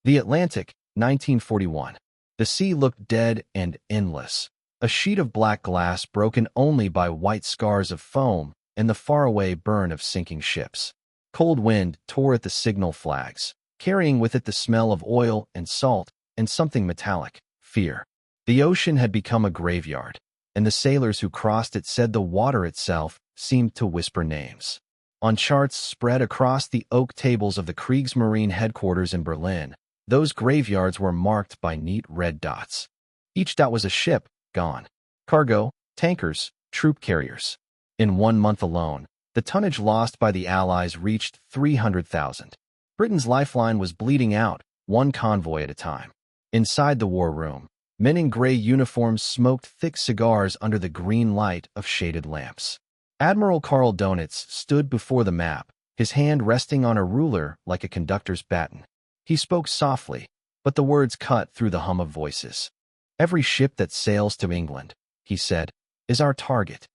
The Atlantic, 1941. The sea looked dead and endless, a sheet of black glass broken only by white scars of foam and the faraway burn of sinking ships. Cold wind tore at the signal flags, carrying with it the smell of oil and salt and something metallic, fear. The ocean had become a graveyard, and the sailors who crossed it said the water itself seemed to whisper names. On charts spread across the oak tables of the Kriegsmarine headquarters in Berlin, those graveyards were marked by neat red dots. Each dot was a ship, gone. Cargo, tankers, troop carriers. In 1 month alone, the tonnage lost by the Allies reached 300,000. Britain's lifeline was bleeding out, one convoy at a time. Inside the war room, men in gray uniforms smoked thick cigars under the green light of shaded lamps. Admiral Karl Donitz stood before the map, his hand resting on a ruler like a conductor's baton. He spoke softly, but the words cut through the hum of voices. "Every ship that sails to England," he said, "is our target."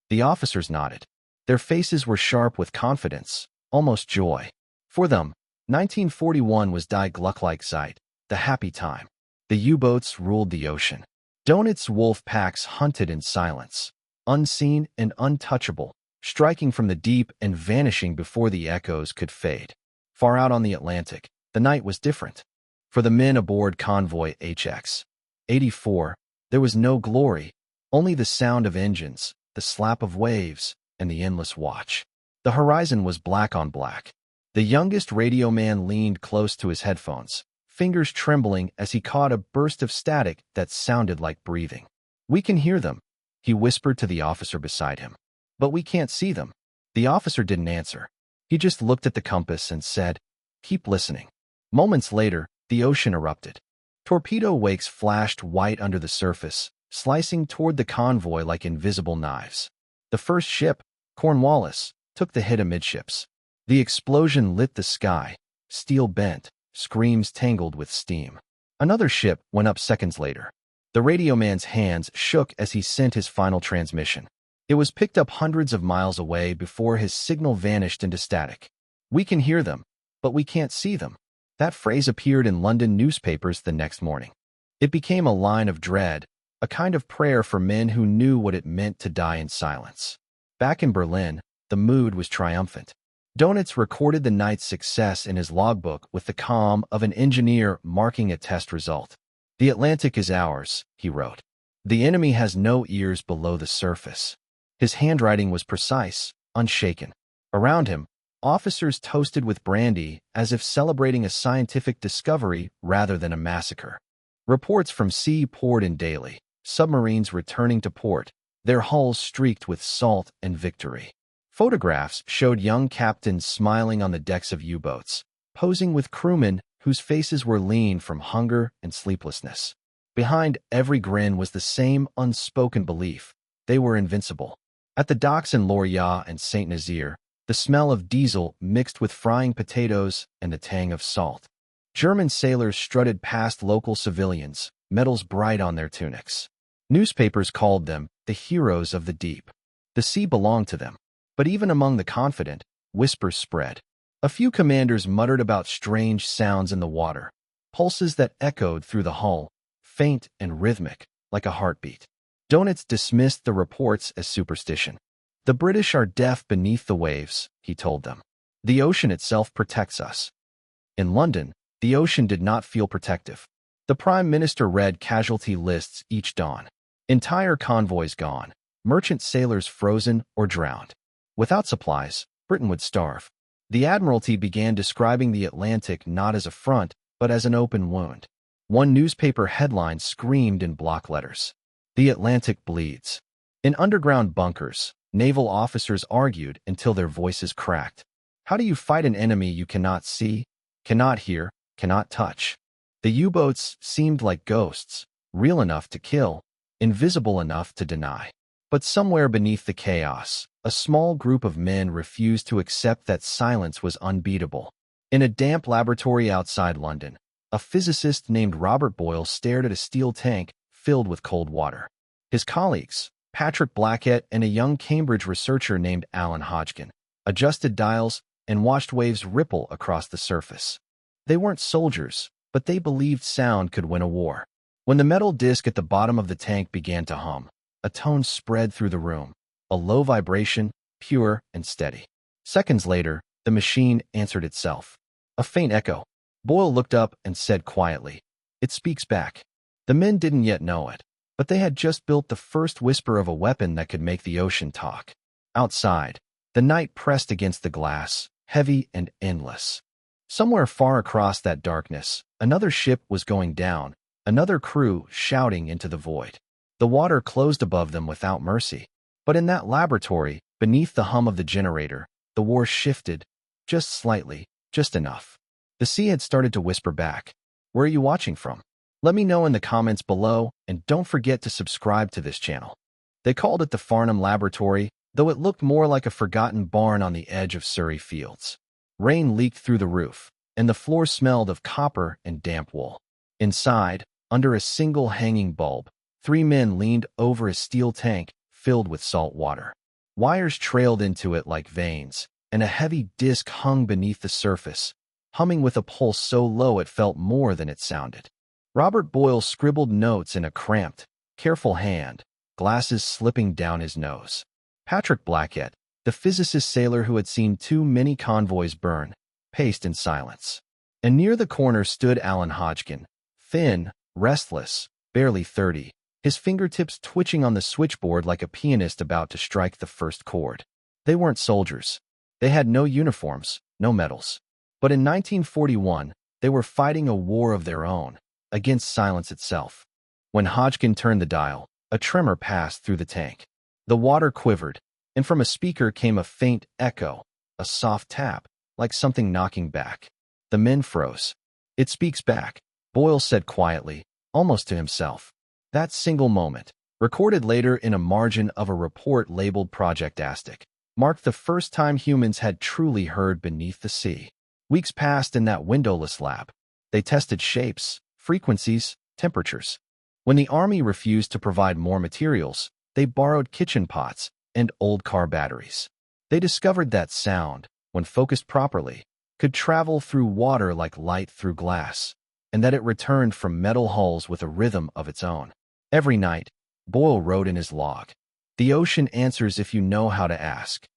The officers nodded. Their faces were sharp with confidence, almost joy. For them, 1941 was Die Glückliche, the happy time. The U-boats ruled the ocean. Donitz's wolf packs hunted in silence, unseen and untouchable, striking from the deep and vanishing before the echoes could fade. Far out on the Atlantic, the night was different. For the men aboard convoy HX 84, there was no glory, only the sound of engines, the slap of waves, and the endless watch. The horizon was black on black. The youngest radio man leaned close to his headphones, fingers trembling as he caught a burst of static that sounded like breathing. "We can hear them," he whispered to the officer beside him. "But we can't see them." The officer didn't answer. He just looked at the compass and said, "Keep listening." Moments later, the ocean erupted. Torpedo wakes flashed white under the surface, slicing toward the convoy like invisible knives. The first ship, Cornwallis, took the hit amidships. The explosion lit the sky, steel bent, screams tangled with steam. Another ship went up seconds later. The radio man's hands shook as he sent his final transmission. It was picked up hundreds of miles away before his signal vanished into static. "We can hear them, but we can't see them." That phrase appeared in London newspapers the next morning. It became a line of dread, a kind of prayer for men who knew what it meant to die in silence. Back in Berlin, the mood was triumphant. Donitz recorded the night's success in his logbook with the calm of an engineer marking a test result. "The Atlantic is ours," he wrote. "The enemy has no ears below the surface." His handwriting was precise, unshaken. Around him, officers toasted with brandy as if celebrating a scientific discovery rather than a massacre. Reports from sea poured in daily, submarines returning to port, their hulls streaked with salt and victory. Photographs showed young captains smiling on the decks of U-boats, posing with crewmen whose faces were lean from hunger and sleeplessness. Behind every grin was the same unspoken belief: they were invincible. At the docks in Lorient and Saint-Nazaire, the smell of diesel mixed with frying potatoes and the tang of salt. German sailors strutted past local civilians, medals bright on their tunics. Newspapers called them the heroes of the deep. The sea belonged to them. But even among the confident, whispers spread. A few commanders muttered about strange sounds in the water, pulses that echoed through the hull, faint and rhythmic, like a heartbeat. Donitz dismissed the reports as superstition. "The British are deaf beneath the waves," he told them. "The ocean itself protects us." In London, the ocean did not feel protective. The Prime Minister read casualty lists each dawn. Entire convoys gone, merchant sailors frozen or drowned. Without supplies, Britain would starve. The Admiralty began describing the Atlantic not as a front, but as an open wound. One newspaper headline screamed in block letters, "The Atlantic bleeds." In underground bunkers, naval officers argued until their voices cracked. How do you fight an enemy you cannot see, cannot hear, cannot touch? The U-boats seemed like ghosts, real enough to kill, invisible enough to deny. But somewhere beneath the chaos, a small group of men refused to accept that silence was unbeatable. In a damp laboratory outside London, a physicist named Robert Boyle stared at a steel tank filled with cold water. His colleagues, Patrick Blackett and a young Cambridge researcher named Alan Hodgkin, adjusted dials and watched waves ripple across the surface. They weren't soldiers, but they believed sound could win a war. When the metal disc at the bottom of the tank began to hum, a tone spread through the room, a low vibration, pure and steady. Seconds later, the machine answered itself. A faint echo. Boyle looked up and said quietly, "It speaks back." The men didn't yet know it, but they had just built the first whisper of a weapon that could make the ocean talk. Outside, the night pressed against the glass, heavy and endless. Somewhere far across that darkness, another ship was going down, another crew shouting into the void. The water closed above them without mercy. But in that laboratory, beneath the hum of the generator, the war shifted, just slightly, just enough. The sea had started to whisper back, "Where are you watching from?" Let me know in the comments below, and don't forget to subscribe to this channel. They called it the Farnham Laboratory, though it looked more like a forgotten barn on the edge of Surrey Fields. Rain leaked through the roof, and the floor smelled of copper and damp wool. Inside, under a single hanging bulb, 3 men leaned over a steel tank filled with salt water. Wires trailed into it like veins, and a heavy disc hung beneath the surface, humming with a pulse so low it felt more than it sounded. Robert Boyle scribbled notes in a cramped, careful hand, glasses slipping down his nose. Patrick Blackett, the physicist sailor who had seen too many convoys burn, paced in silence. And near the corner stood Alan Hodgkin, thin, restless, barely 30, his fingertips twitching on the switchboard like a pianist about to strike the first chord. They weren't soldiers. They had no uniforms, no medals. But in 1941, they were fighting a war of their own, against silence itself. When Hodgkin turned the dial, a tremor passed through the tank. The water quivered, and from a speaker came a faint echo, a soft tap, like something knocking back. The men froze. "It speaks back," Boyle said quietly, almost to himself. That single moment, recorded later in a margin of a report labeled Project Aztec, marked the first time humans had truly heard beneath the sea. Weeks passed in that windowless lab. They tested shapes, frequencies, temperatures. When the Army refused to provide more materials, they borrowed kitchen pots and old car batteries. They discovered that sound, when focused properly, could travel through water like light through glass, and that it returned from metal hulls with a rhythm of its own. Every night, Boyle wrote in his log, "The ocean answers if you know how to ask."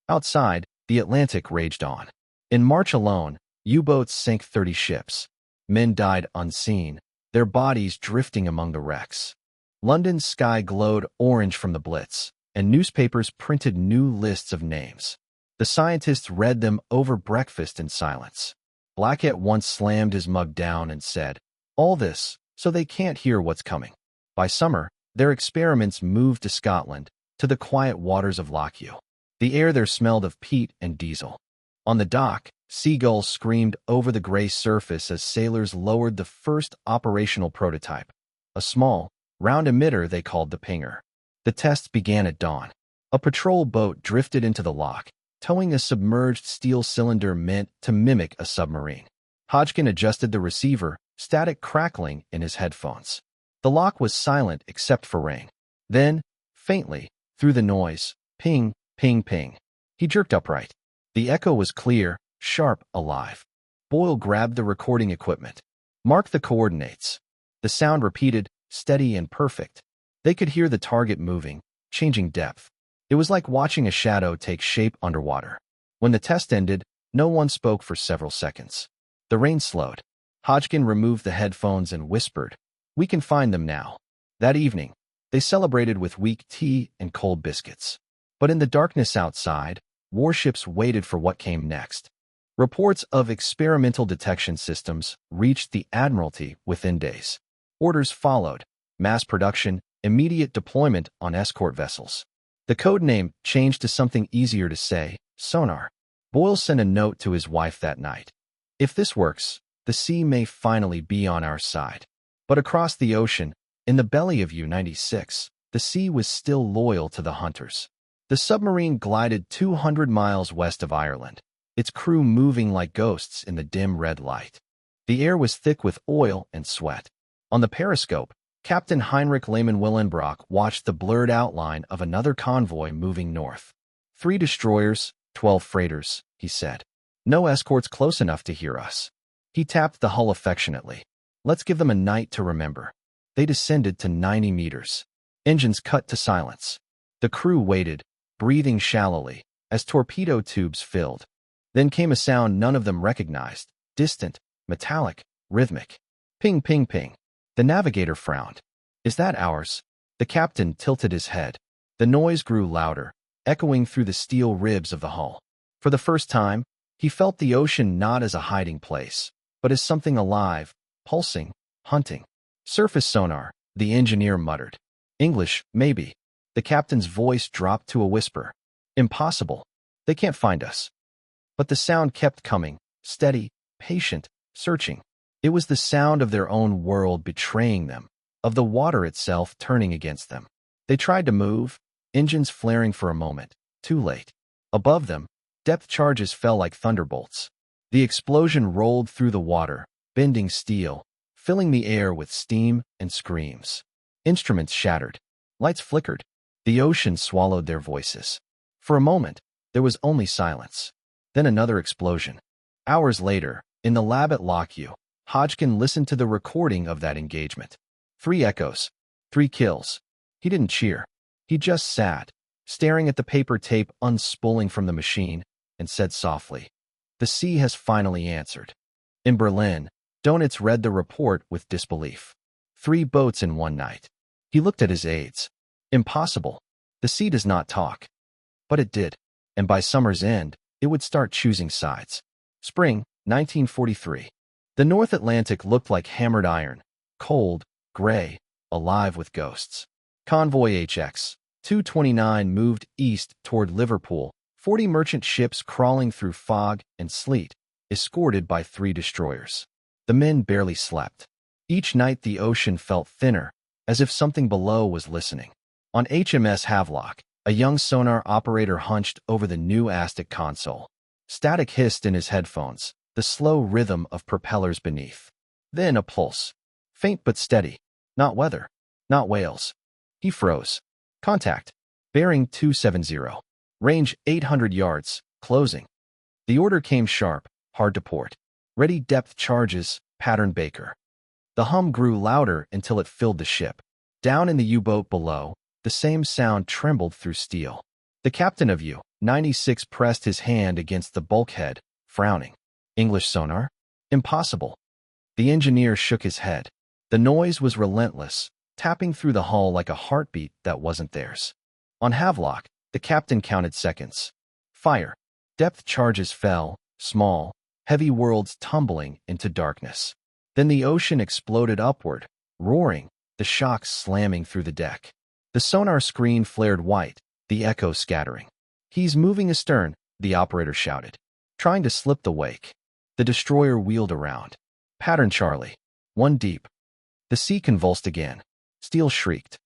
Outside, the Atlantic raged on. In March alone, U-boats sank 30 ships. Men died unseen, their bodies drifting among the wrecks. London's sky glowed orange from the Blitz, and newspapers printed new lists of names. The scientists read them over breakfast in silence. Blackett once slammed his mug down and said, "All this, so they can't hear what's coming." By summer, their experiments moved to Scotland, to the quiet waters of Lochue. The air there smelled of peat and diesel. On the dock, seagulls screamed over the gray surface as sailors lowered the first operational prototype, a small, round emitter they called the Pinger. The tests began at dawn. A patrol boat drifted into the loch, towing a submerged steel cylinder meant to mimic a submarine. Hodgkin adjusted the receiver, static crackling in his headphones. The loch was silent except for ring. Then, faintly, through the noise, ping, ping, ping. He jerked upright. The echo was clear, sharp, alive. Boyle grabbed the recording equipment. "Mark the coordinates." The sound repeated, steady and perfect. They could hear the target moving, changing depth. It was like watching a shadow take shape underwater. When the test ended, no one spoke for several seconds. The rain slowed. Hodgkin removed the headphones and whispered, "We can find them now." That evening, they celebrated with weak tea and cold biscuits. But in the darkness outside, warships waited for what came next. Reports of experimental detection systems reached the Admiralty within days. Orders followed, mass production, immediate deployment on escort vessels. The code name changed to something easier to say, sonar. Boyle sent a note to his wife that night. "If this works, the sea may finally be on our side." But across the ocean, in the belly of U-96, the sea was still loyal to the hunters. The submarine glided 200 miles west of Ireland, its crew moving like ghosts in the dim red light. The air was thick with oil and sweat. On the periscope, Captain Heinrich Lehmann-Willenbrock watched the blurred outline of another convoy moving north. 3 destroyers, 12 freighters, he said. "No escorts close enough to hear us." He tapped the hull affectionately. Let's give them a night to remember. They descended to 90 meters. Engines cut to silence. The crew waited, breathing shallowly, as torpedo tubes filled. Then came a sound none of them recognized, distant, metallic, rhythmic. Ping, ping, ping. The navigator frowned. Is that ours? The captain tilted his head. The noise grew louder, echoing through the steel ribs of the hull. For the first time, he felt the ocean not as a hiding place, but as something alive, pulsing, hunting. Surface sonar, the engineer muttered. English, maybe. The captain's voice dropped to a whisper. Impossible. They can't find us. But the sound kept coming, steady, patient, searching. It was the sound of their own world betraying them, of the water itself turning against them. They tried to move, engines flaring for a moment. Too late. Above them, depth charges fell like thunderbolts. The explosion rolled through the water, bending steel, filling the air with steam and screams. Instruments shattered. Lights flickered. The ocean swallowed their voices. For a moment, there was only silence. Then another explosion. Hours later, in the lab at Lockheed, Hodgkin listened to the recording of that engagement. 3 echoes. 3 kills. He didn't cheer. He just sat, staring at the paper tape unspooling from the machine, and said softly, "The sea has finally answered." In Berlin, Donitz read the report with disbelief. 3 boats in one night. He looked at his aides. Impossible. The sea does not talk. But it did, and by summer's end, it would start choosing sides. Spring, 1943. The North Atlantic looked like hammered iron, cold, gray, alive with ghosts. Convoy HX 229 moved east toward Liverpool, 40 merchant ships crawling through fog and sleet, escorted by 3 destroyers. The men barely slept. Each night the ocean felt thinner, as if something below was listening. On HMS Havelock, a young sonar operator hunched over the new Aztec console. Static hissed in his headphones, the slow rhythm of propellers beneath. Then a pulse. Faint but steady. Not weather. Not whales. He froze. Contact. Bearing 270. Range 800 yards. Closing. The order came sharp, hard to port. Ready depth charges, pattern Baker. The hum grew louder until it filled the ship. Down in the U-boat below, the same sound trembled through steel. The captain of U-96 pressed his hand against the bulkhead, frowning. English sonar? Impossible. The engineer shook his head. The noise was relentless, tapping through the hull like a heartbeat that wasn't theirs. On Havelock, the captain counted seconds. Fire. Depth charges fell, small, heavy worlds tumbling into darkness. Then the ocean exploded upward, roaring, the shocks slamming through the deck. The sonar screen flared white, the echo scattering. "He's moving astern," the operator shouted. Trying to slip the wake. The destroyer wheeled around. Pattern Charlie. 1 deep. The sea convulsed again. Steel shrieked.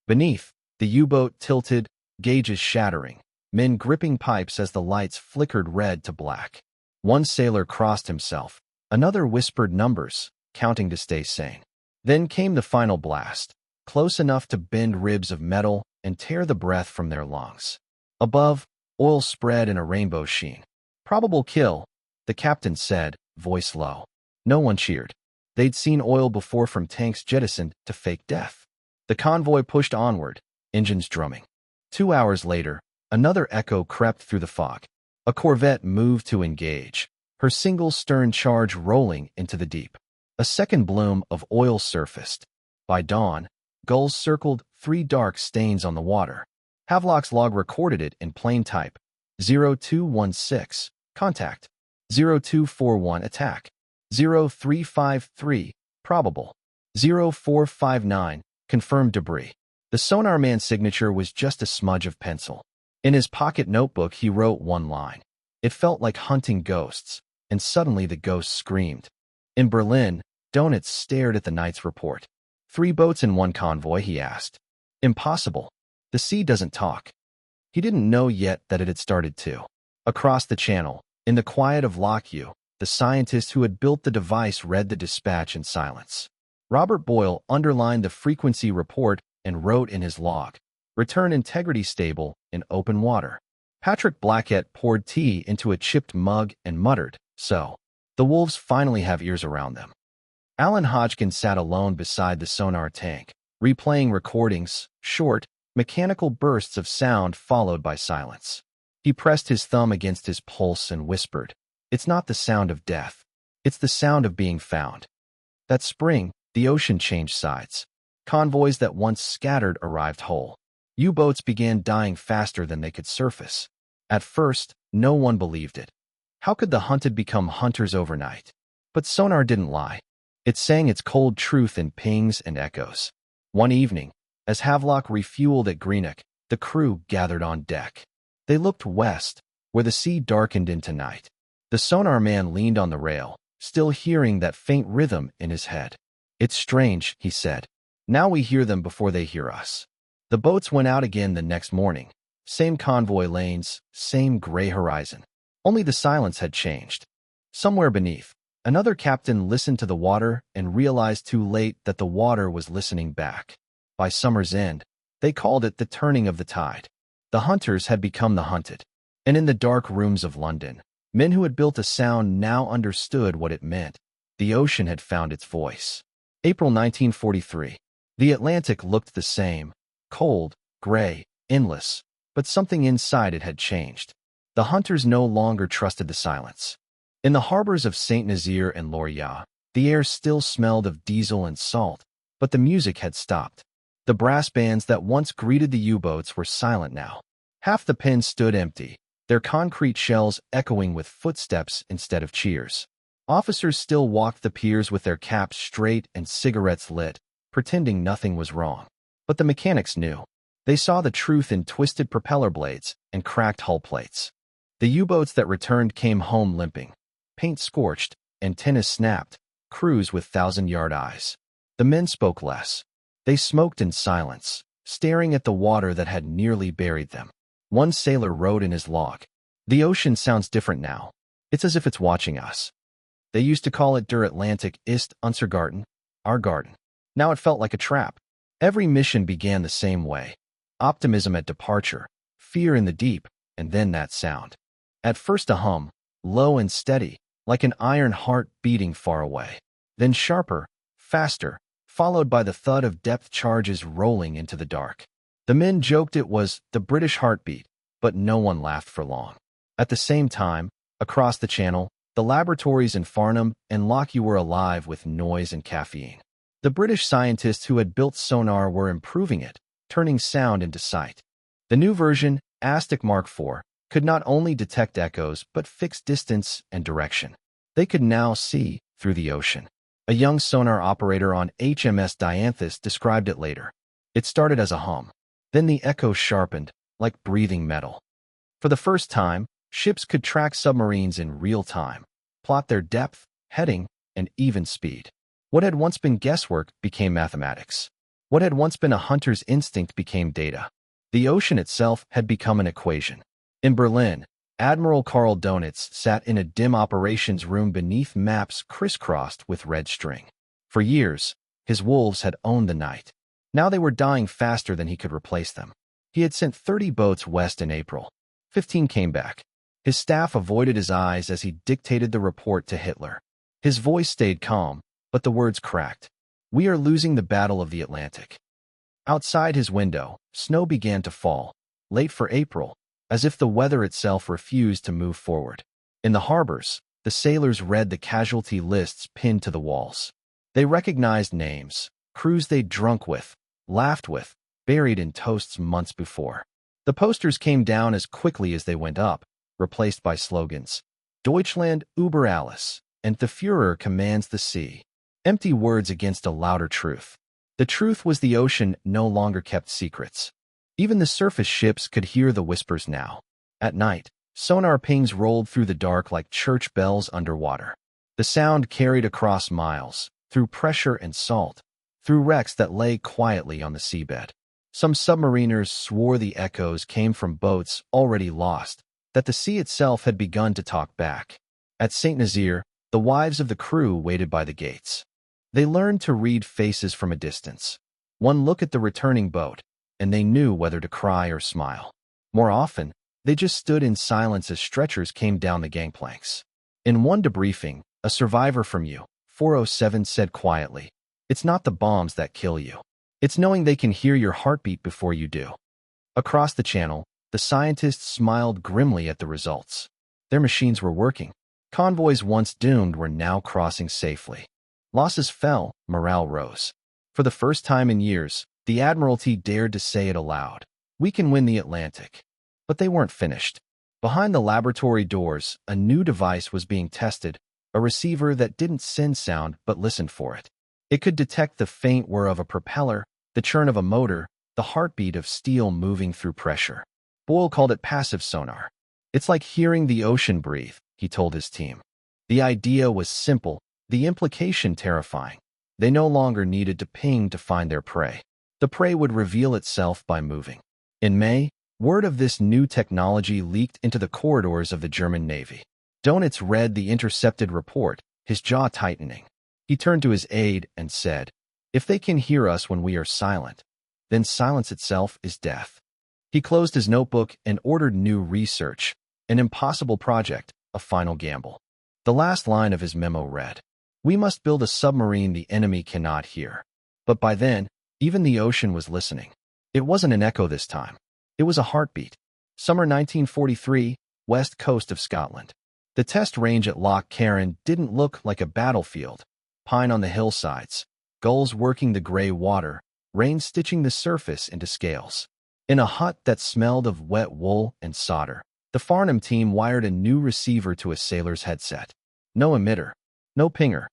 Beneath, the U-boat tilted, gauges shattering, men gripping pipes as the lights flickered red to black. One sailor crossed himself. Another whispered numbers, counting to stay sane. Then came the final blast, close enough to bend ribs of metal and tear the breath from their lungs. Above, oil spread in a rainbow sheen. "Probable kill," the captain said, voice low. No one cheered. They'd seen oil before from tanks jettisoned to fake death. The convoy pushed onward, engines drumming. 2 hours later, another echo crept through the fog. A corvette moved to engage, her single stern charge rolling into the deep. A second bloom of oil surfaced. By dawn, gulls circled 3 dark stains on the water. Havelock's log recorded it in plain type. 0216, contact. 0241, attack. 0353, probable. 0459, confirmed debris. The sonar man's signature was just a smudge of pencil. In his pocket notebook, he wrote 1 line. It felt like hunting ghosts, and suddenly the ghosts screamed. In Berlin, Donitz stared at the night's report. 3 boats in 1 convoy, he asked. Impossible. The sea doesn't talk. He didn't know yet that it had started to. Across the channel, in the quiet of Lockheed, the scientist who had built the device read the dispatch in silence. Robert Boyle underlined the frequency report and wrote in his log, "Return integrity stable in open water." Patrick Blackett poured tea into a chipped mug and muttered, "So, the wolves finally have ears around them." Alan Hodgkin sat alone beside the sonar tank, replaying recordings, short, mechanical bursts of sound followed by silence. He pressed his thumb against his pulse and whispered, "It's not the sound of death. It's the sound of being found." That spring, the ocean changed sides. Convoys that once scattered arrived whole. U-boats began dying faster than they could surface. At first, no one believed it. How could the hunted become hunters overnight? But sonar didn't lie. It sang its cold truth in pings and echoes. One evening, as Havelock refueled at Greenock, the crew gathered on deck. They looked west, where the sea darkened into night. The sonar man leaned on the rail, still hearing that faint rhythm in his head. "It's strange," he said. "Now we hear them before they hear us." The boats went out again the next morning. Same convoy lanes, same gray horizon. Only the silence had changed. Somewhere beneath, another captain listened to the water and realized too late that the water was listening back. By summer's end, they called it the turning of the tide. The hunters had become the hunted. And in the dark rooms of London, men who had built a sound now understood what it meant. The ocean had found its voice. April 1943. The Atlantic looked the same, cold, gray, endless, but something inside it had changed. The hunters no longer trusted the silence. In the harbors of St. Nazaire and Lorient, the air still smelled of diesel and salt, but the music had stopped. The brass bands that once greeted the U-boats were silent now. Half the pens stood empty, their concrete shells echoing with footsteps instead of cheers. Officers still walked the piers with their caps straight and cigarettes lit, pretending nothing was wrong. But the mechanics knew. They saw the truth in twisted propeller blades and cracked hull plates. The U-boats that returned came home limping, paint scorched, antennas snapped, crews with thousand-yard eyes. The men spoke less. They smoked in silence, staring at the water that had nearly buried them. One sailor wrote in his log, "The ocean sounds different now. It's as if it's watching us." They used to call it Der Atlantik ist unser Garten, our garden. Now it felt like a trap. Every mission began the same way. Optimism at departure, fear in the deep, and then that sound. At first a hum, low and steady, like an iron heart beating far away. Then sharper, faster, followed by the thud of depth charges rolling into the dark. The men joked it was the British heartbeat, but no one laughed for long. At the same time, across the channel, the laboratories in Farnham and Lockheed were alive with noise and caffeine. The British scientists who had built sonar were improving it, turning sound into sight. The new version, Aztec Mark IV, could not only detect echoes but fix distance and direction. They could now see through the ocean. A young sonar operator on HMS Dianthus described it later. It started as a hum. Then the echo sharpened, like breathing metal. For the first time, ships could track submarines in real time, plot their depth, heading, and even speed. What had once been guesswork became mathematics. What had once been a hunter's instinct became data. The ocean itself had become an equation. In Berlin, Admiral Karl Donitz sat in a dim operations room beneath maps crisscrossed with red string. For years, his wolves had owned the night. Now they were dying faster than he could replace them. He had sent 30 boats west in April. 15 came back. His staff avoided his eyes as he dictated the report to Hitler. His voice stayed calm, but the words cracked. "We are losing the Battle of the Atlantic." Outside his window, snow began to fall, late for April, as if the weather itself refused to move forward. In the harbors, the sailors read the casualty lists pinned to the walls. They recognized names, crews they'd drunk with, laughed with, buried in toasts months before. The posters came down as quickly as they went up, replaced by slogans, "Deutschland über alles," and "The Führer commands the sea." Empty words against a louder truth. The truth was the ocean no longer kept secrets. Even the surface ships could hear the whispers now. At night, sonar pings rolled through the dark like church bells underwater. The sound carried across miles, through pressure and salt, through wrecks that lay quietly on the seabed. Some submariners swore the echoes came from boats already lost, that the sea itself had begun to talk back. At St. Nazaire, the wives of the crew waited by the gates. They learned to read faces from a distance. One look at the returning boat, and they knew whether to cry or smile. More often, they just stood in silence as stretchers came down the gangplanks. In one debriefing, a survivor from 407 said quietly. It's not the bombs that kill you. It's knowing they can hear your heartbeat before you do. Across the channel, the scientists smiled grimly at the results. Their machines were working. Convoys once doomed were now crossing safely. Losses fell, morale rose. For the first time in years, the Admiralty dared to say it aloud. We can win the Atlantic. But they weren't finished. Behind the laboratory doors, a new device was being tested, a receiver that didn't send sound but listened for it. It could detect the faint whir of a propeller, the churn of a motor, the heartbeat of steel moving through pressure. Boyle called it passive sonar. It's like hearing the ocean breathe, he told his team. The idea was simple, the implication terrifying. They no longer needed to ping to find their prey. The prey would reveal itself by moving. In May, word of this new technology leaked into the corridors of the German Navy. Donitz read the intercepted report, his jaw tightening. He turned to his aide and said, "If they can hear us when we are silent, then silence itself is death." He closed his notebook and ordered new research, an impossible project, a final gamble. The last line of his memo read, "We must build a submarine the enemy cannot hear." But by then, even the ocean was listening. It wasn't an echo this time. It was a heartbeat. Summer 1943, west coast of Scotland. The test range at Loch Carron didn't look like a battlefield. Pine on the hillsides, gulls working the gray water, rain stitching the surface into scales. In a hut that smelled of wet wool and solder, the Farnham team wired a new receiver to a sailor's headset. No emitter, no pinger,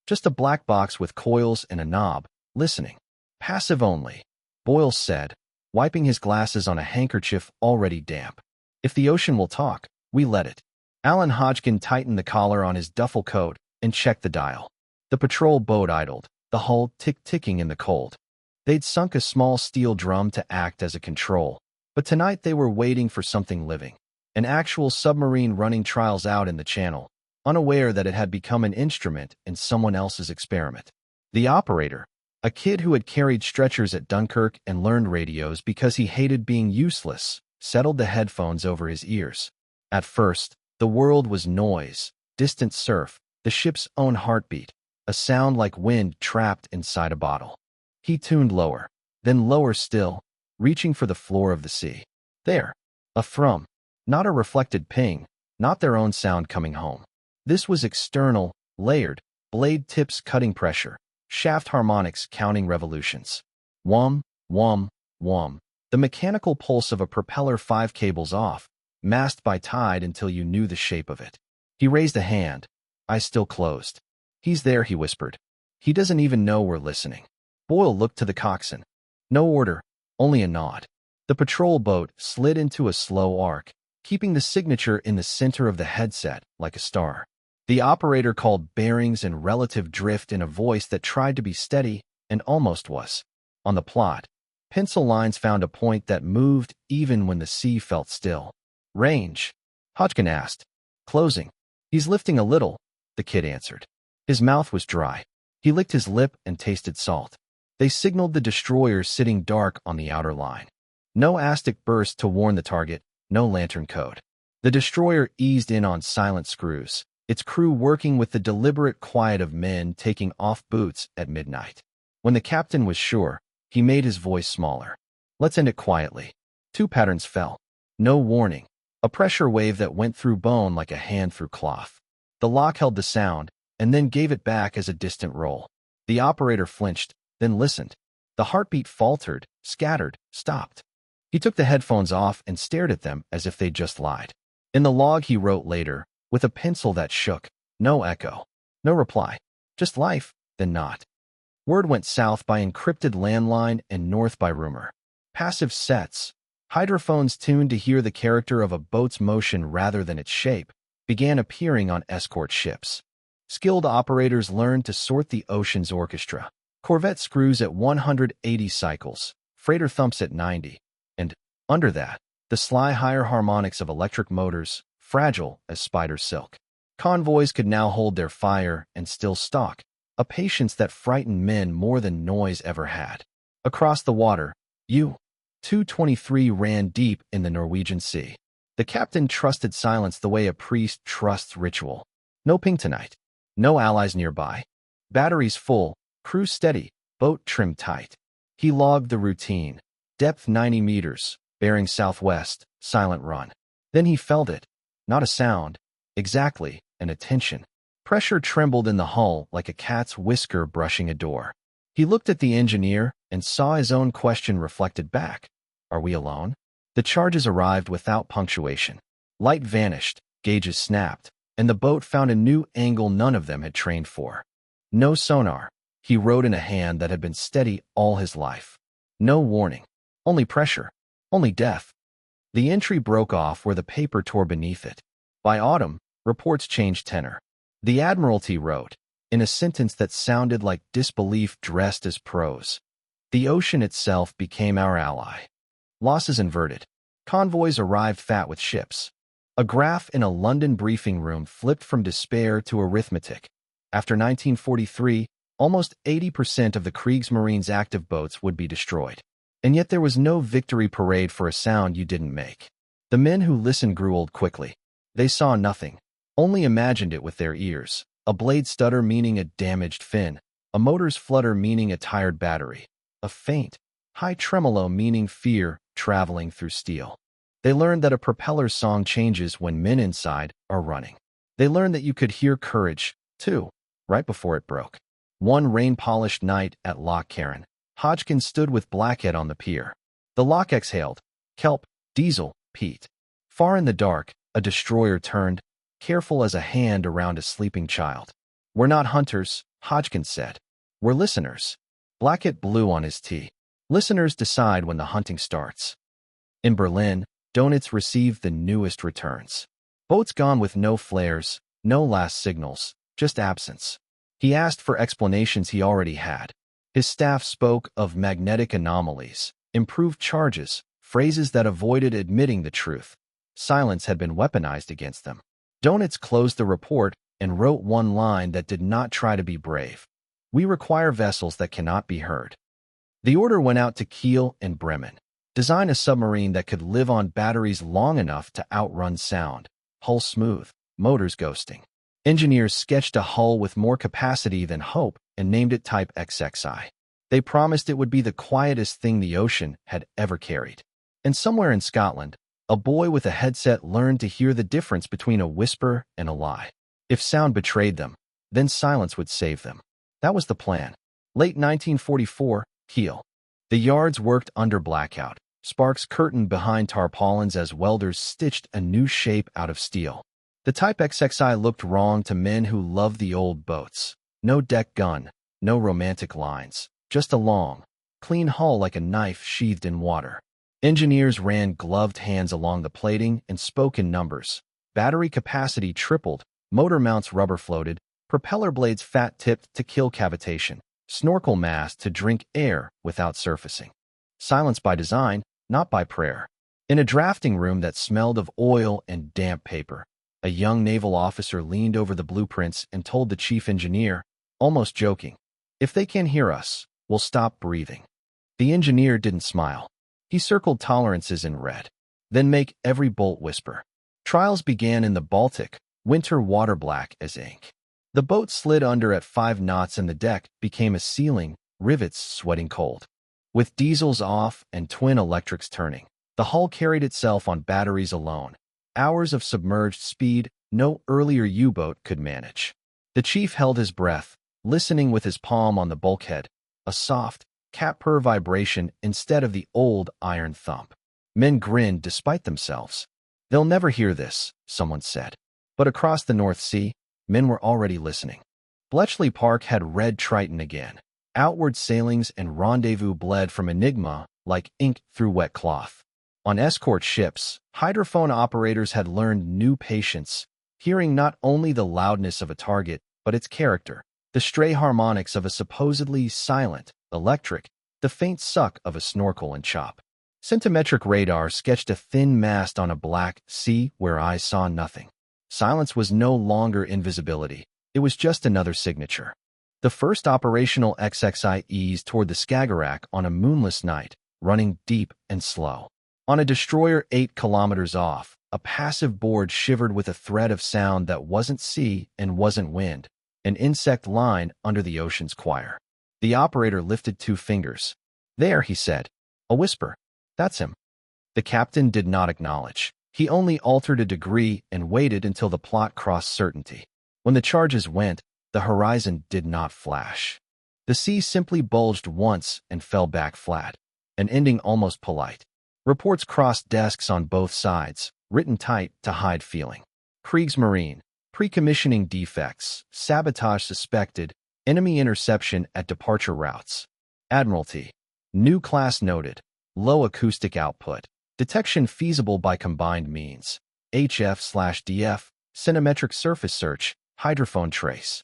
just a black box with coils and a knob, listening. Passive only, Boyle said, wiping his glasses on a handkerchief already damp. If the ocean will talk, we let it. Alan Hodgkin tightened the collar on his duffel coat and checked the dial. The patrol boat idled, the hull tick-ticking in the cold. They'd sunk a small steel drum to act as a control, but tonight they were waiting for something living. An actual submarine running trials out in the channel, unaware that it had become an instrument in someone else's experiment. The operator, a kid who had carried stretchers at Dunkirk and learned radios because he hated being useless, settled the headphones over his ears. At first, the world was noise, distant surf, the ship's own heartbeat, a sound like wind trapped inside a bottle. He tuned lower, then lower still, reaching for the floor of the sea. There, a thrum, not a reflected ping, not their own sound coming home. This was external, layered, blade tips cutting pressure, shaft harmonics counting revolutions. Whum, whum, whum, the mechanical pulse of a propeller 5 cables off, masked by tide until you knew the shape of it. He raised a hand, eyes still closed. "He's there," he whispered. "He doesn't even know we're listening." Boyle looked to the coxswain. No order, only a nod. The patrol boat slid into a slow arc, keeping the signature in the center of the headset like a star. The operator called bearings and relative drift in a voice that tried to be steady and almost was. On the plot, pencil lines found a point that moved even when the sea felt still. "Range?" Hodgkin asked. "Closing. He's lifting a little," the kid answered. His mouth was dry. He licked his lip and tasted salt. They signaled the destroyer sitting dark on the outer line. No ASTIC burst to warn the target, no lantern code. The destroyer eased in on silent screws, its crew working with the deliberate quiet of men taking off boots at midnight. When the captain was sure, he made his voice smaller. "Let's end it quietly." 2 patterns fell. No warning. A pressure wave that went through bone like a hand through cloth. The lock held the sound, and then gave it back as a distant roll. The operator flinched, then listened. The heartbeat faltered, scattered, stopped. He took the headphones off and stared at them as if they'd just lied. In the log he wrote later, with a pencil that shook, no echo, no reply, just life, then not. Word went south by encrypted landline and north by rumor. Passive sets, hydrophones tuned to hear the character of a boat's motion rather than its shape, began appearing on escort ships. Skilled operators learned to sort the ocean's orchestra. Corvette screws at 180 cycles, freighter thumps at 90, and, under that, the sly higher harmonics of electric motors, fragile as spider silk. Convoys could now hold their fire and still stalk, a patience that frightened men more than noise ever had. Across the water, U-223 ran deep in the Norwegian Sea. The captain trusted silence the way a priest trusts ritual. No ping tonight. No allies nearby. Batteries full, crew steady, boat trimmed tight. He logged the routine. Depth 90 meters, bearing southwest, silent run. Then he felt it. Not a sound. Exactly, an attention. Pressure trembled in the hull like a cat's whisker brushing a door. He looked at the engineer and saw his own question reflected back. Are we alone? The charges arrived without punctuation. Light vanished, gauges snapped, and the boat found a new angle none of them had trained for. No sonar. He wrote in a hand that had been steady all his life. No warning. Only pressure. Only death. The entry broke off where the paper tore beneath it. By autumn, reports changed tenor. The Admiralty wrote, in a sentence that sounded like disbelief dressed as prose. The ocean itself became our ally. Losses inverted. Convoys arrived fat with ships. A graph in a London briefing room flipped from despair to arithmetic. After 1943, almost 80% of the Kriegsmarine's active boats would be destroyed. And yet there was no victory parade for a sound you didn't make. The men who listened grew old quickly. They saw nothing, only imagined it with their ears. A blade stutter meaning a damaged fin, a motor's flutter meaning a tired battery, a faint, high tremolo meaning fear traveling through steel. They learned that a propeller's song changes when men inside are running. They learned that you could hear courage, too, right before it broke. One rain-polished night at Loch Carron, Hodgkin stood with Blackhead on the pier. The lock exhaled, kelp, diesel, peat. Far in the dark, a destroyer turned, careful as a hand around a sleeping child. We're not hunters, Hodgkin said. We're listeners. Blackhead blew on his tea. Listeners decide when the hunting starts. In Berlin, Donitz received the newest returns. Boats gone with no flares, no last signals, just absence. He asked for explanations he already had. His staff spoke of magnetic anomalies, improved charges, phrases that avoided admitting the truth. Silence had been weaponized against them. Donitz closed the report and wrote one line that did not try to be brave. We require vessels that cannot be heard. The order went out to Kiel and Bremen. Design a submarine that could live on batteries long enough to outrun sound. Hull smooth, motors ghosting. Engineers sketched a hull with more capacity than hope and named it Type XXI. They promised it would be the quietest thing the ocean had ever carried. And somewhere in Scotland, a boy with a headset learned to hear the difference between a whisper and a lie. If sound betrayed them, then silence would save them. That was the plan. Late 1944, Kiel. The yards worked under blackout. Sparks curtained behind tarpaulins as welders stitched a new shape out of steel. The Type XXI looked wrong to men who loved the old boats. No deck gun, no romantic lines, just a long, clean hull like a knife sheathed in water. Engineers ran gloved hands along the plating and spoke in numbers. Battery capacity tripled, motor mounts rubber floated, propeller blades fat-tipped to kill cavitation, snorkel masts to drink air without surfacing. Silence by design, not by prayer. In a drafting room that smelled of oil and damp paper, a young naval officer leaned over the blueprints and told the chief engineer, almost joking, "If they can't hear us, we'll stop breathing." The engineer didn't smile. He circled tolerances in red. Then make every bolt whisper. Trials began in the Baltic, winter water black as ink. The boat slid under at 5 knots and the deck became a ceiling, rivets sweating cold. With diesels off and twin electrics turning, the hull carried itself on batteries alone. Hours of submerged speed no earlier U-boat could manage. The chief held his breath, listening with his palm on the bulkhead, a soft, cat-purr vibration instead of the old iron thump. Men grinned despite themselves. They'll never hear this, someone said. But across the North Sea, men were already listening. Bletchley Park had red Triton again. Outward sailings and rendezvous bled from Enigma like ink through wet cloth. On escort ships, hydrophone operators had learned new patience, hearing not only the loudness of a target, but its character, the stray harmonics of a supposedly silent, electric, the faint suck of a snorkel and chop. Centimetric radar sketched a thin mast on a black sea where eyes saw nothing. Silence was no longer invisibility. It was just another signature. The first operational XXI eased toward the Skagerrak on a moonless night, running deep and slow. On a destroyer 8 kilometers off, a passive board shivered with a thread of sound that wasn't sea and wasn't wind. an insect line under the ocean's choir. The operator lifted 2 fingers. "There," he said. A whisper. "That's him." The captain did not acknowledge. He only altered a degree and waited until the plot crossed certainty. When the charges went, the horizon did not flash. The sea simply bulged once and fell back flat, an ending almost polite. Reports crossed desks on both sides, written tight to hide feeling. Kriegsmarine, pre-commissioning defects, sabotage suspected, enemy interception at departure routes. Admiralty, new class noted, low acoustic output, detection feasible by combined means. HF/DF, cinemetric surface search, hydrophone trace.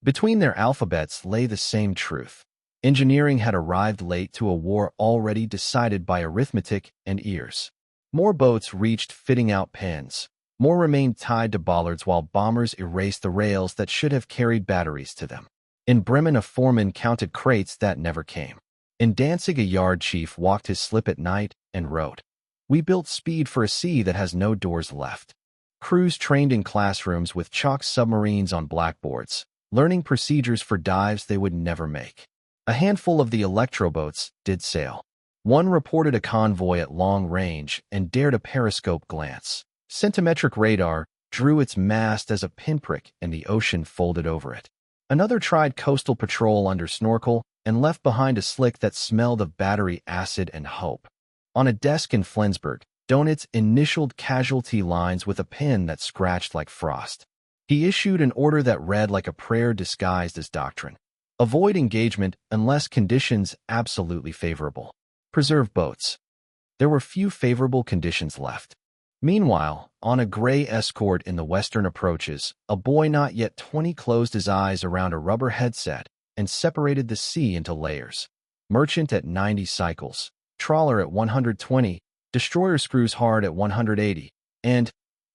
Between their alphabets lay the same truth. Engineering had arrived late to a war already decided by arithmetic and ears. More boats reached fitting out pins. More remained tied to bollards while bombers erased the rails that should have carried batteries to them. In Bremen, a foreman counted crates that never came. In Danzig, a yard chief walked his slip at night and wrote, "We built speed for a sea that has no doors left." Crews trained in classrooms with chalk submarines on blackboards, learning procedures for dives they would never make. A handful of the electroboats did sail. One reported a convoy at long range and dared a periscope glance. Centimetric radar drew its mast as a pinprick and the ocean folded over it. Another tried coastal patrol under snorkel and left behind a slick that smelled of battery acid and hope. On a desk in Flensburg, Donitz initialed casualty lines with a pen that scratched like frost. He issued an order that read like a prayer disguised as doctrine. Avoid engagement unless conditions absolutely favorable. Preserve boats. There were few favorable conditions left. Meanwhile, on a gray escort in the western approaches, a boy not yet 20 closed his eyes around a rubber headset and separated the sea into layers. Merchant at 90 cycles, trawler at 120, destroyer screws hard at 180, and,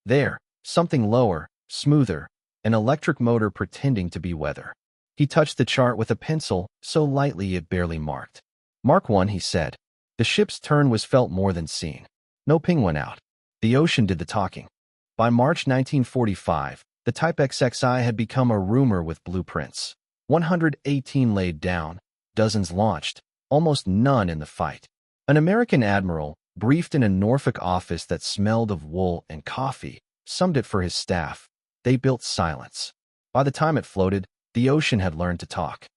there, something lower, smoother, an electric motor pretending to be weather. He touched the chart with a pencil, so lightly it barely marked. "Mark 1, he said. The ship's turn was felt more than seen. No ping went out. The ocean did the talking. By March 1945, the Type XXI had become a rumor with blueprints. 118 laid down, dozens launched, almost none in the fight. An American admiral, briefed in a Norfolk office that smelled of wool and coffee, summed it for his staff. They built silence. By the time it floated, the ocean had learned to talk.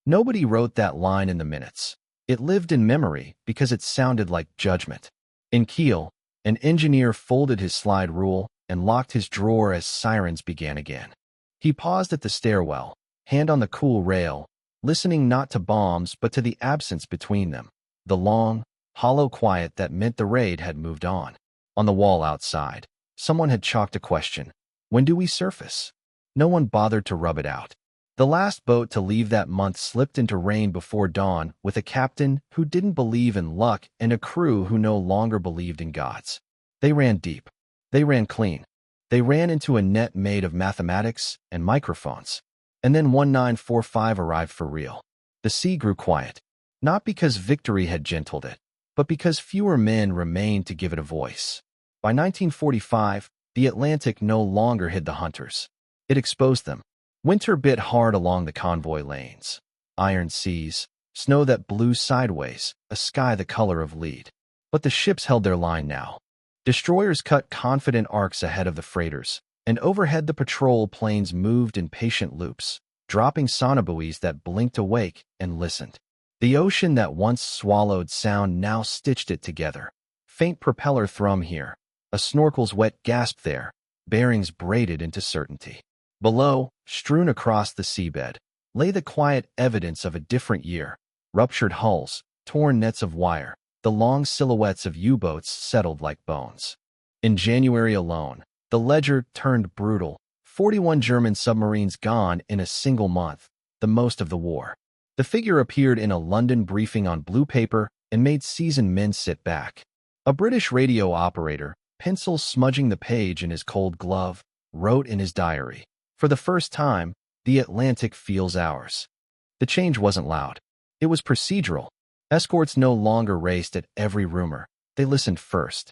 Nobody wrote that line in the minutes. It lived in memory because it sounded like judgment. In Kiel, an engineer folded his slide rule and locked his drawer as sirens began again. He paused at the stairwell, hand on the cool rail, listening not to bombs but to the absence between them, the long, hollow quiet that meant the raid had moved on. On the wall outside, someone had chalked a question. When do we surface? No one bothered to rub it out. The last boat to leave that month slipped into rain before dawn with a captain who didn't believe in luck and a crew who no longer believed in gods. They ran deep. They ran clean. They ran into a net made of mathematics and microphones. And then 1945 arrived for real. The sea grew quiet, not because victory had gentled it, but because fewer men remained to give it a voice. By 1945, the Atlantic no longer hid the hunters. It exposed them. Winter bit hard along the convoy lanes. Iron seas, snow that blew sideways, a sky the color of lead. But the ships held their line now. Destroyers cut confident arcs ahead of the freighters, and overhead the patrol planes moved in patient loops, dropping sonobuoys that blinked awake and listened. The ocean that once swallowed sound now stitched it together. Faint propeller thrum here, a snorkel's wet gasp there, bearings braided into certainty. Below, strewn across the seabed, lay the quiet evidence of a different year. Ruptured hulls, torn nets of wire, the long silhouettes of U-boats settled like bones. In January alone, the ledger turned brutal. 41 German submarines gone in a single month, the most of the war. The figure appeared in a London briefing on blue paper and made seasoned men sit back. A British radio operator, pencil smudging the page in his cold glove, wrote in his diary, "For the first time, the Atlantic feels ours." The change wasn't loud. It was procedural. Escorts no longer raced at every rumor. They listened first.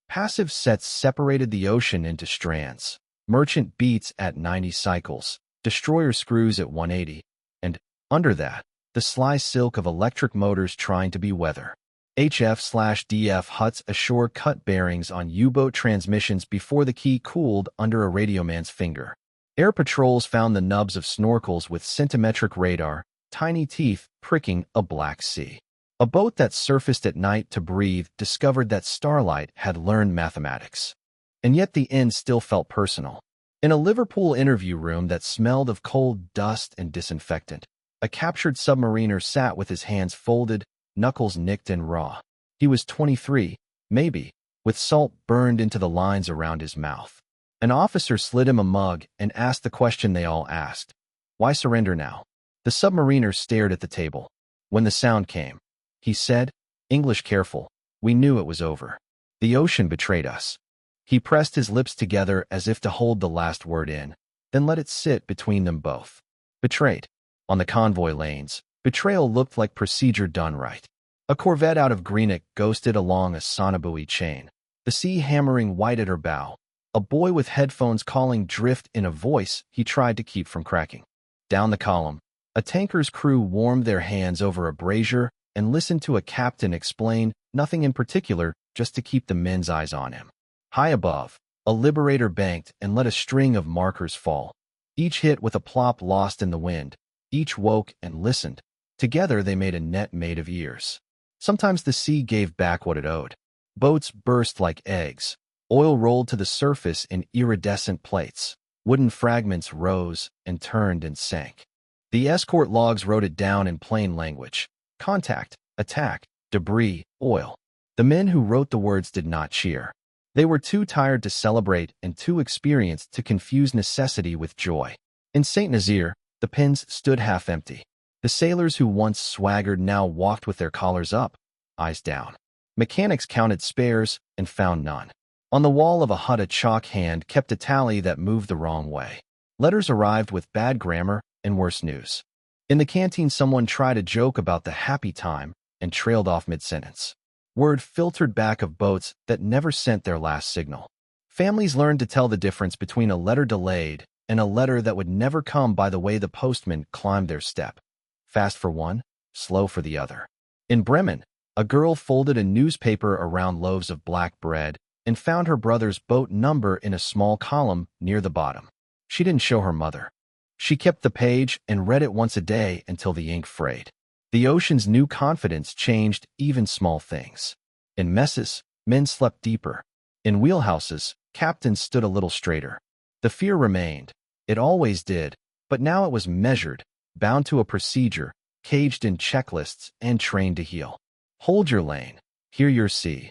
Passive sets separated the ocean into strands. Merchant beats at 90 cycles. destroyer screws at 180, and, under that, the sly silk of electric motors trying to be weather. HF/DF huts ashore cut bearings on U-boat transmissions before the key cooled under a radioman's finger. Air patrols found the nubs of snorkels with centimetric radar, tiny teeth pricking a black sea. A boat that surfaced at night to breathe discovered that Starlight had learned mathematics. And yet the end still felt personal. In a Liverpool interview room that smelled of coal dust and disinfectant, a captured submariner sat with his hands folded, knuckles nicked and raw. He was 23, maybe, with salt burned into the lines around his mouth. An officer slid him a mug and asked the question they all asked. Why surrender now? The submariner stared at the table. When the sound came, he said, English careful, we knew it was over. The ocean betrayed us. He pressed his lips together as if to hold the last word in, then let it sit between them both. Betrayed. On the convoy lanes, betrayal looked like procedure done right. A corvette out of Greenock ghosted along a sonobuoy chain, the sea hammering white at her bow. A boy with headphones calling drift in a voice he tried to keep from cracking. Down the column, a tanker's crew warmed their hands over a brazier and listened to a captain explain nothing in particular just to keep the men's eyes on him. High above, a Liberator banked and let a string of markers fall. Each hit with a plop lost in the wind. Each woke and listened. Together they made a net made of ears. Sometimes the sea gave back what it owed. Boats burst like eggs. Oil rolled to the surface in iridescent plates. Wooden fragments rose and turned and sank. The escort logs wrote it down in plain language. Contact, attack, debris, oil. The men who wrote the words did not cheer. They were too tired to celebrate and too experienced to confuse necessity with joy. In St. Nazaire, the pens stood half empty. The sailors who once swaggered now walked with their collars up, eyes down. Mechanics counted spares and found none. On the wall of a hut a chalk hand kept a tally that moved the wrong way. Letters arrived with bad grammar and worse news. In the canteen someone tried a joke about the happy time and trailed off mid-sentence. Word filtered back of boats that never sent their last signal. Families learned to tell the difference between a letter delayed and a letter that would never come by the way the postman climbed their step. Fast for one, slow for the other. In Bremen, a girl folded a newspaper around loaves of black bread and found her brother's boat number in a small column near the bottom. She didn't show her mother. She kept the page and read it once a day until the ink frayed. The ocean's new confidence changed even small things. In messes, men slept deeper. In wheelhouses, captains stood a little straighter. The fear remained. It always did, but now it was measured, bound to a procedure, caged in checklists, and trained to heal. Hold your lane. Hear your sea.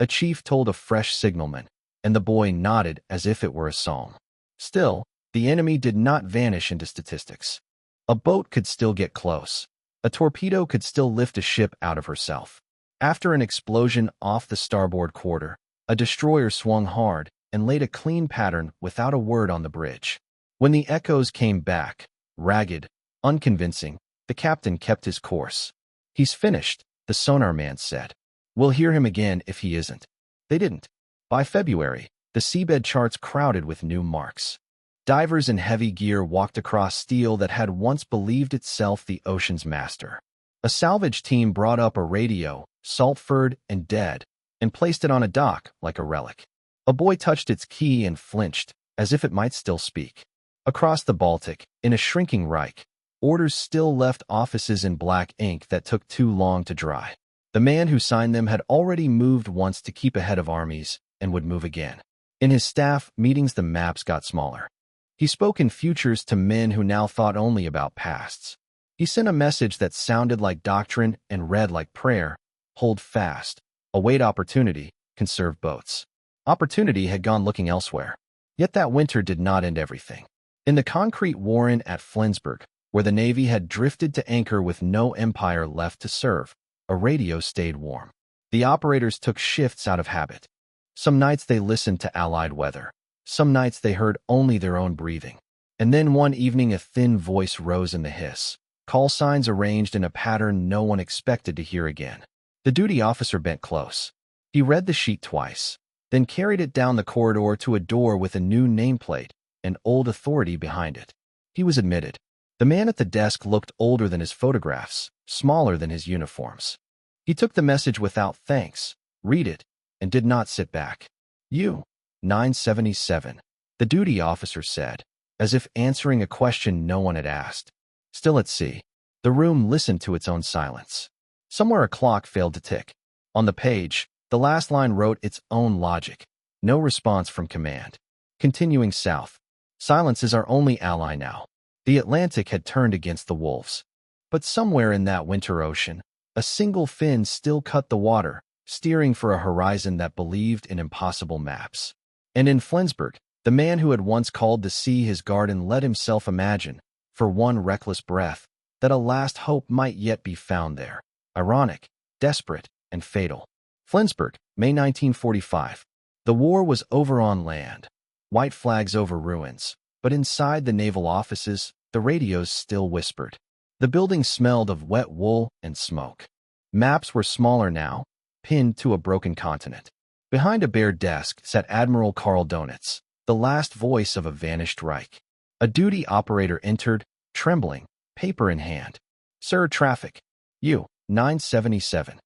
A chief told a fresh signalman, and the boy nodded as if it were a psalm. Still, the enemy did not vanish into statistics. A boat could still get close. A torpedo could still lift a ship out of herself. After an explosion off the starboard quarter, a destroyer swung hard and laid a clean pattern without a word on the bridge. When the echoes came back, ragged, unconvincing, the captain kept his course. He's finished, the sonar man said. We'll hear him again if he isn't. They didn't. By February, the seabed charts crowded with new marks. Divers in heavy gear walked across steel that had once believed itself the ocean's master. A salvage team brought up a radio, salt-furred and dead, and placed it on a dock like a relic. A boy touched its key and flinched, as if it might still speak. Across the Baltic, in a shrinking Reich, orders still left offices in black ink that took too long to dry. The man who signed them had already moved once to keep ahead of armies and would move again. In his staff meetings, the maps got smaller. He spoke in futures to men who now thought only about pasts. He sent a message that sounded like doctrine and read like prayer: hold fast, await opportunity, conserve boats. Opportunity had gone looking elsewhere. Yet that winter did not end everything. In the concrete warren at Flensburg, where the Navy had drifted to anchor with no empire left to serve, a radio stayed warm. The operators took shifts out of habit. Some nights they listened to Allied weather. Some nights they heard only their own breathing. And then one evening a thin voice rose in the hiss. Call signs arranged in a pattern no one expected to hear again. The duty officer bent close. He read the sheet twice, then carried it down the corridor to a door with a new nameplate, and old authority behind it. He was admitted. The man at the desk looked older than his photographs, smaller than his uniforms. He took the message without thanks, read it, and did not sit back. "You, 977, the duty officer said, as if answering a question no one had asked. Still at sea, the room listened to its own silence. Somewhere a clock failed to tick. On the page, the last line wrote its own logic. No response from command. Continuing south. Silence is our only ally now. The Atlantic had turned against the wolves. But somewhere in that winter ocean, a single fin still cut the water, steering for a horizon that believed in impossible maps. And in Flensburg, the man who had once called the sea his garden let himself imagine, for one reckless breath, that a last hope might yet be found there. Ironic, desperate, and fatal. Flensburg, May 1945. The war was over on land. White flags over ruins. But inside the naval offices, the radios still whispered. The building smelled of wet wool and smoke. Maps were smaller now, pinned to a broken continent. Behind a bare desk sat Admiral Karl Donitz, the last voice of a vanished Reich. A duty operator entered, trembling, paper in hand. "Sir, traffic. You, 977.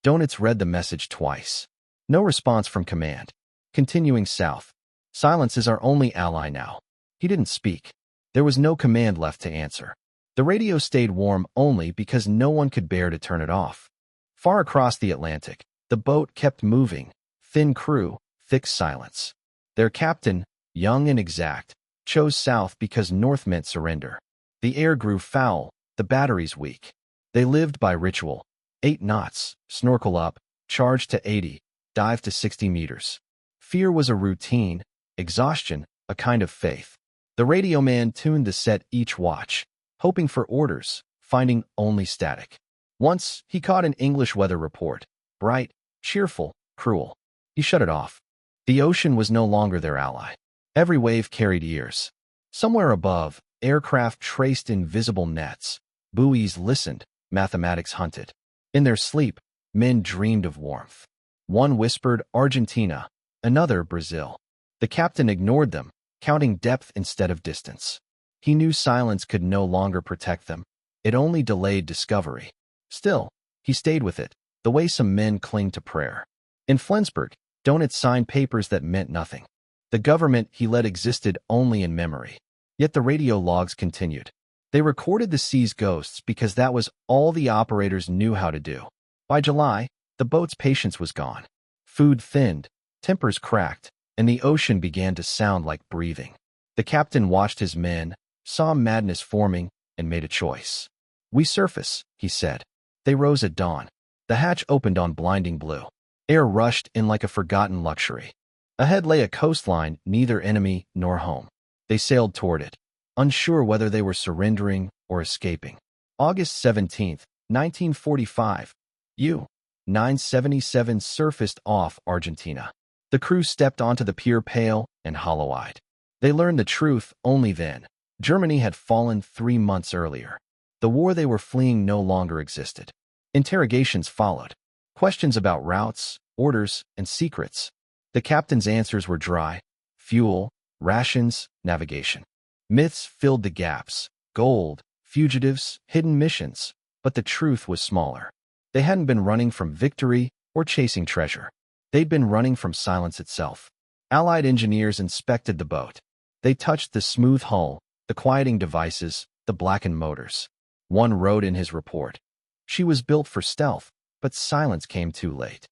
Donitz read the message twice. No response from command. Continuing south. Silence is our only ally now. He didn't speak. There was no command left to answer. The radio stayed warm only because no one could bear to turn it off. Far across the Atlantic, the boat kept moving. Thin crew, thick silence. Their captain, young and exact, chose south because north meant surrender. The air grew foul, the batteries weak. They lived by ritual. 8 knots, snorkel up, charge to 80, dive to 60 meters. Fear was a routine, exhaustion, a kind of faith. The radio man tuned the set each watch, hoping for orders, finding only static. Once, he caught an English weather report, bright, cheerful, cruel. He shut it off. The ocean was no longer their ally. Every wave carried ears. Somewhere above, aircraft traced invisible nets. Buoys listened, mathematics hunted. In their sleep, men dreamed of warmth. One whispered Argentina, another Brazil. The captain ignored them, counting depth instead of distance. He knew silence could no longer protect them. It only delayed discovery. Still, he stayed with it, the way some men cling to prayer. In Flensburg, Donitz signed papers that meant nothing. The government he led existed only in memory. Yet the radio logs continued. They recorded the sea's ghosts because that was all the operators knew how to do. By July, the boat's patience was gone. Food thinned, tempers cracked, and the ocean began to sound like breathing. The captain watched his men, saw madness forming, and made a choice. "We surface," he said. They rose at dawn. The hatch opened on blinding blue. Air rushed in like a forgotten luxury. Ahead lay a coastline, neither enemy nor home. They sailed toward it, unsure whether they were surrendering or escaping. August 17th, 1945. U-977 surfaced off Argentina. The crew stepped onto the pier pale and hollow-eyed. They learned the truth only then. Germany had fallen 3 months earlier. The war they were fleeing no longer existed. Interrogations followed. Questions about routes, orders, and secrets. The captain's answers were dry. Fuel, rations, navigation. Myths filled the gaps. Gold, fugitives, hidden missions. But the truth was smaller. They hadn't been running from victory or chasing treasure. They'd been running from silence itself. Allied engineers inspected the boat. They touched the smooth hull, the quieting devices, the blackened motors. One wrote in his report, "She was built for stealth, but silence came too late."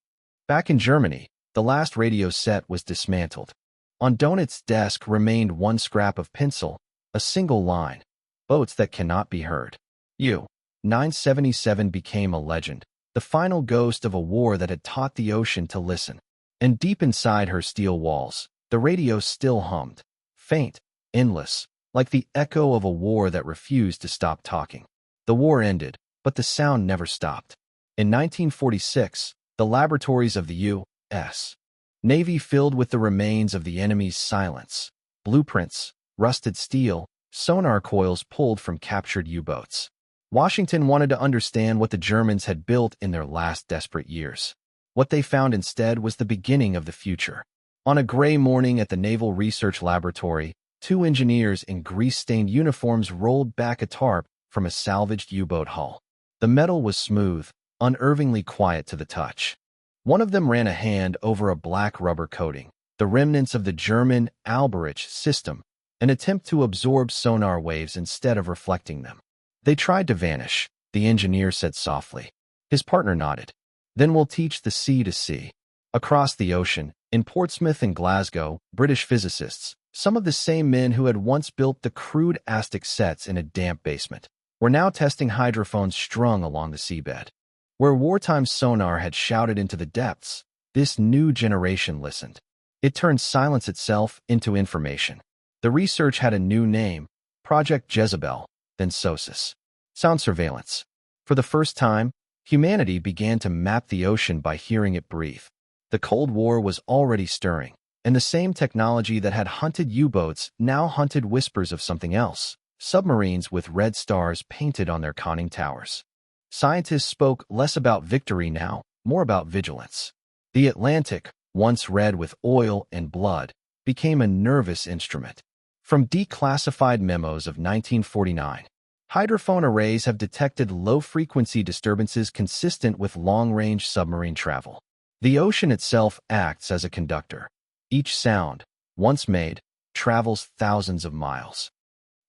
Back in Germany, the last radio set was dismantled. On Donitz's desk remained one scrap of pencil, a single line. "Boats that cannot be heard." U-977 became a legend, the final ghost of a war that had taught the ocean to listen. And deep inside her steel walls, the radio still hummed, faint, endless, like the echo of a war that refused to stop talking. The war ended, but the sound never stopped. In 1946, the laboratories of the U.S. Navy filled with the remains of the enemy's silence, blueprints, rusted steel, sonar coils pulled from captured U-boats. Washington wanted to understand what the Germans had built in their last desperate years. What they found instead was the beginning of the future. On a gray morning at the Naval Research Laboratory, Two engineers in grease-stained uniforms rolled back a tarp from a salvaged U-boat hull. The metal was smooth, unnervingly quiet to the touch. One of them ran a hand over a black rubber coating, the remnants of the German Alberich system, an attempt to absorb sonar waves instead of reflecting them. They tried to vanish, the engineer said softly. His partner nodded. Then we'll teach the sea to see. Across the ocean, in Portsmouth and Glasgow, British physicists, some of the same men who had once built the crude Aztec sets in a damp basement, were now testing hydrophones strung along the seabed. Where wartime sonar had shouted into the depths, this new generation listened. It turned silence itself into information. The research had a new name, Project Jezebel, then SOSUS. Sound surveillance. For the first time, humanity began to map the ocean by hearing it breathe. The Cold War was already stirring, and the same technology that had hunted U-boats now hunted whispers of something else, submarines with red stars painted on their conning towers. Scientists spoke less about victory now, more about vigilance. The Atlantic, once red with oil and blood, became a nervous instrument. From declassified memos of 1949, hydrophone arrays have detected low-frequency disturbances consistent with long-range submarine travel. The ocean itself acts as a conductor. Each sound, once made, travels thousands of miles.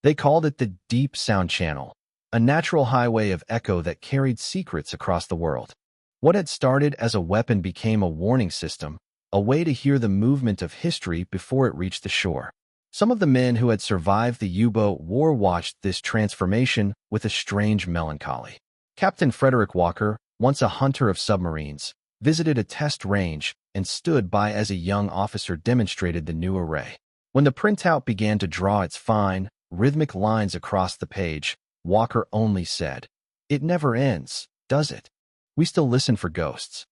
They called it the Deep Sound Channel, a natural highway of echo that carried secrets across the world. What had started as a weapon became a warning system, a way to hear the movement of history before it reached the shore. Some of the men who had survived the U-boat war watched this transformation with a strange melancholy. Captain Frederick Walker, once a hunter of submarines, visited a test range and stood by as a young officer demonstrated the new array. When the printout began to draw its fine, rhythmic lines across the page, Walker only said, "It never ends, does it? We still listen for ghosts."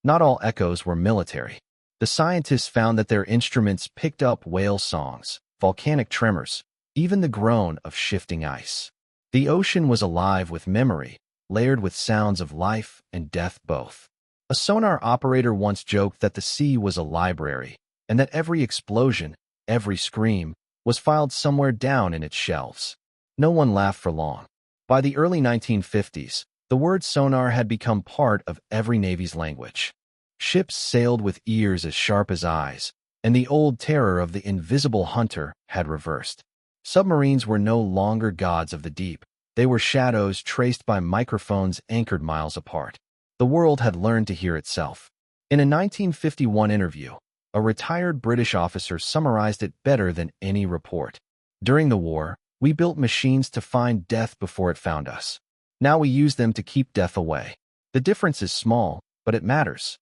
Not all echoes were military. The scientists found that their instruments picked up whale songs, volcanic tremors, even the groan of shifting ice. The ocean was alive with memory, layered with sounds of life and death both. A sonar operator once joked that the sea was a library, and that every explosion, every scream, was filed somewhere down in its shelves. No one laughed for long. By the early 1950s, the word sonar had become part of every Navy's language. Ships sailed with ears as sharp as eyes, and the old terror of the invisible hunter had reversed. Submarines were no longer gods of the deep. They were shadows traced by microphones anchored miles apart. The world had learned to hear itself. In a 1951 interview, a retired British officer summarized it better than any report. During the war, we built machines to find death before it found us. Now we use them to keep death away. The difference is small, but it matters.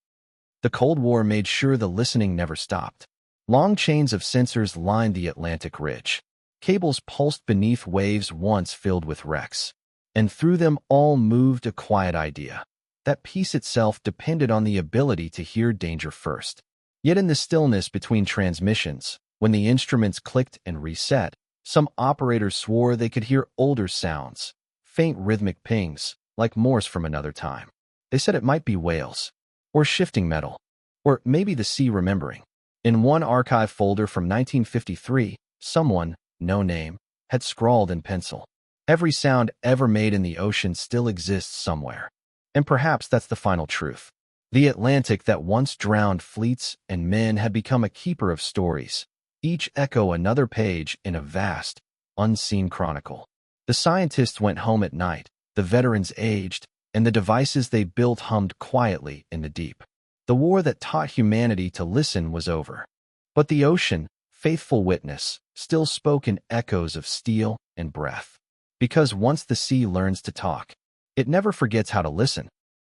The Cold War made sure the listening never stopped. Long chains of sensors lined the Atlantic ridge. Cables pulsed beneath waves once filled with wrecks. And through them all moved a quiet idea. That peace itself depended on the ability to hear danger first. Yet in the stillness between transmissions, when the instruments clicked and reset, some operators swore they could hear older sounds, faint rhythmic pings, like Morse from another time. They said it might be whales, or shifting metal, or maybe the sea remembering. In one archive folder from 1953, someone, no name, had scrawled in pencil, "Every sound ever made in the ocean still exists somewhere." And perhaps that's the final truth. The Atlantic that once drowned fleets and men had become a keeper of stories, each echo another page in a vast, unseen chronicle. The scientists went home at night, the veterans aged, and the devices they built hummed quietly in the deep. The war that taught humanity to listen was over. But the ocean, faithful witness, still spoke in echoes of steel and breath. Because once the sea learns to talk, it never forgets how to listen.